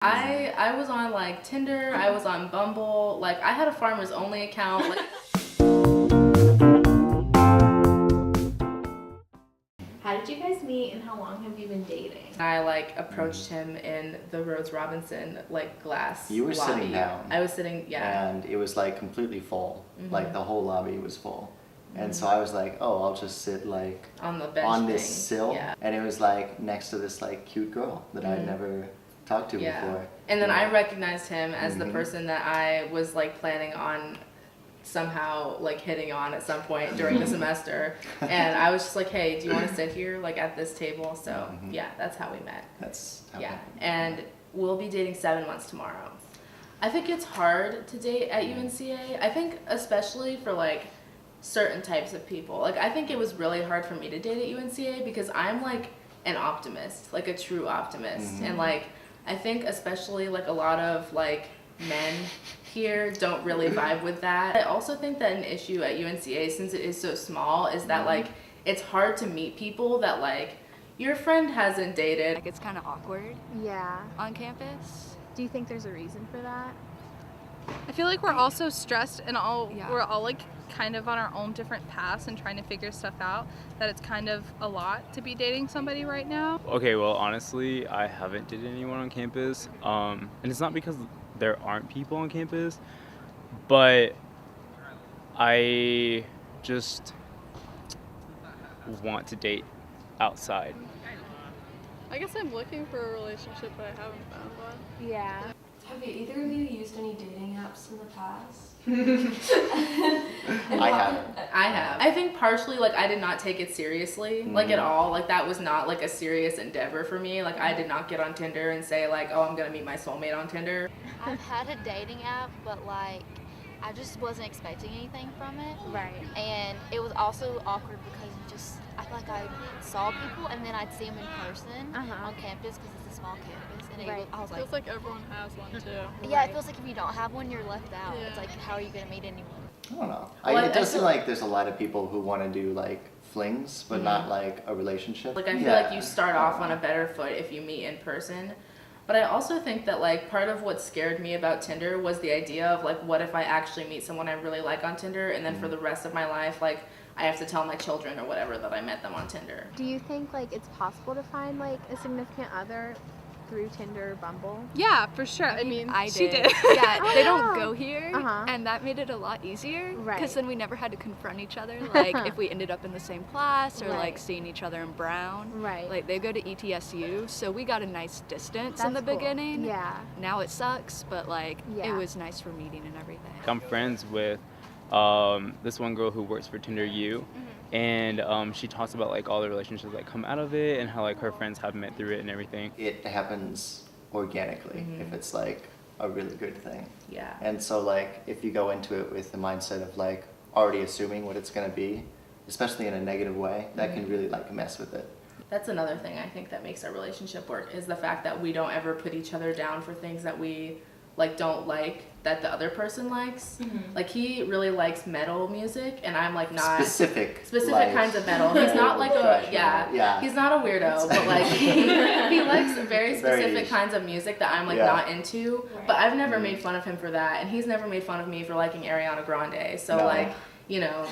I was on like Tinder, I was on Bumble, like I had a Farmers Only account. Like How did you guys meet and how long have you been dating? I like approached him in the Rhodes Robinson like glass You were lobby. sitting down. I was sitting, yeah. And it was like completely full. Like the whole lobby was full. And so I was like, oh, I'll just sit like On the bench on this thing. sill. Yeah. And it was like next to this like cute girl that I'd never talked to Yeah. before. And then I recognized him as the person that I was like planning on somehow like hitting on at some point during the semester. And I was just like, hey, do you want to sit here like at this table? So yeah, that's how we met. That's how Yeah. And we'll be dating 7 months tomorrow. I think it's hard to date at UNCA. I think especially for like certain types of people. Like I think it was really hard for me to date at UNCA because I'm like an optimist, like a true optimist. And like I think especially like a lot of like men here don't really vibe with that. I also think that an issue at UNCA, since it is so small, is that like it's hard to meet people that like your friend hasn't dated. Like it's kind of awkward Yeah. on campus. Do you think there's a reason for that? I feel like we're all so stressed and Yeah. we're all like kind of on our own different paths and trying to figure stuff out that it's kind of a lot to be dating somebody right now. Okay, well, honestly, I haven't dated anyone on campus, and it's not because there aren't people on campus, but I just want to date outside. I guess I'm looking for a relationship, but I haven't found one. Yeah. Have either of you used any dating apps in the past? I haven't. I have. I think partially like I did not take it seriously, like at all. Like that was not like a serious endeavor for me. Like I did not get on Tinder and say like, oh, I'm gonna meet my soulmate on Tinder. I've had a dating app, but like I just wasn't expecting anything from it. Right. And it was also awkward because I feel like I saw people and then I'd see them in person on campus because it's a small campus. And I was like, Feels like everyone has one too. yeah, it feels like if you don't have one, you're left out. Yeah. It's like, how are you going to meet anyone? I don't know. Well, It does I seem feel- like there's a lot of people who want to do like flings, but not like a relationship. Like I feel like you start off on a better foot if you meet in person. But I also think that like part of what scared me about Tinder was the idea of like, what if I actually meet someone I really like on Tinder and then for the rest of my life, like I have to tell my children or whatever that I met them on Tinder. Do you think like it's possible to find like a significant other through Tinder or Bumble? Yeah, for sure. I mean, I she did. did. Yeah, they don't go here, Uh-huh. and that made it a lot easier. Right. Because then we never had to confront each other. Like if we ended up in the same class or like Right. seeing each other in Browne. Right. Like they go to ETSU, so we got a nice distance in That's the cool. beginning. Yeah. Now it sucks, but like Yeah. it was nice for meeting and everything. I'm friends with this one girl who works for Tinder U, and she talks about like all the relationships that come out of it and how like her friends have met through it and everything. It happens organically if it's like a really good thing. Yeah. And so like if you go into it with the mindset of like already assuming what it's going to be, especially in a negative way, that can really like mess with it. That's another thing I think that makes our relationship work is the fact that we don't ever put each other down for things that we like don't like that the other person likes. Like he really likes metal music and I'm like not Specific specific kinds of metal. He's not like a Yeah. He's not a weirdo, but like he likes very specific niche. kinds of music that I'm like not into. But I've never made fun of him for that, and he's never made fun of me for liking Ariana Grande. So No. like, you know,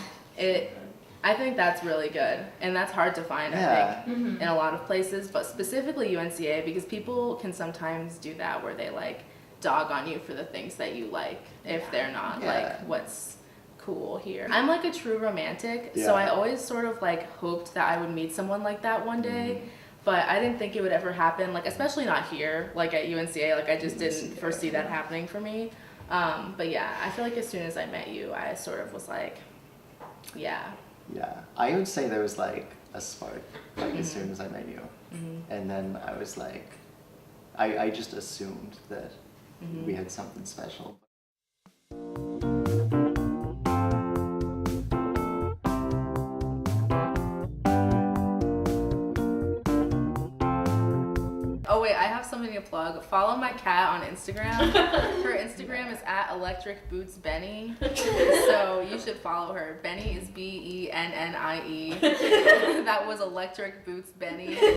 I think that's really good, and that's hard to find. I think in a lot of places, but specifically UNCA because people can sometimes do that where they like dog on you for the things that you like if they're not like what's cool here. I'm like a true romantic, so I always sort of like hoped that I would meet someone like that one day, but I didn't think it would ever happen, like especially not here, like at UNCA, like I just didn't foresee that happening for me. But yeah, I feel like as soon as I met you, I sort of was like, yeah. Yeah, I would say there was like a spark like as soon as I met you. And then I was like, I just assumed that we had something special. Oh wait, I have something to plug. Follow my cat on Instagram. Her Instagram is @electricbootsbenny. So you should follow her. Benny is BENNIE. That was Electric Boots Benny.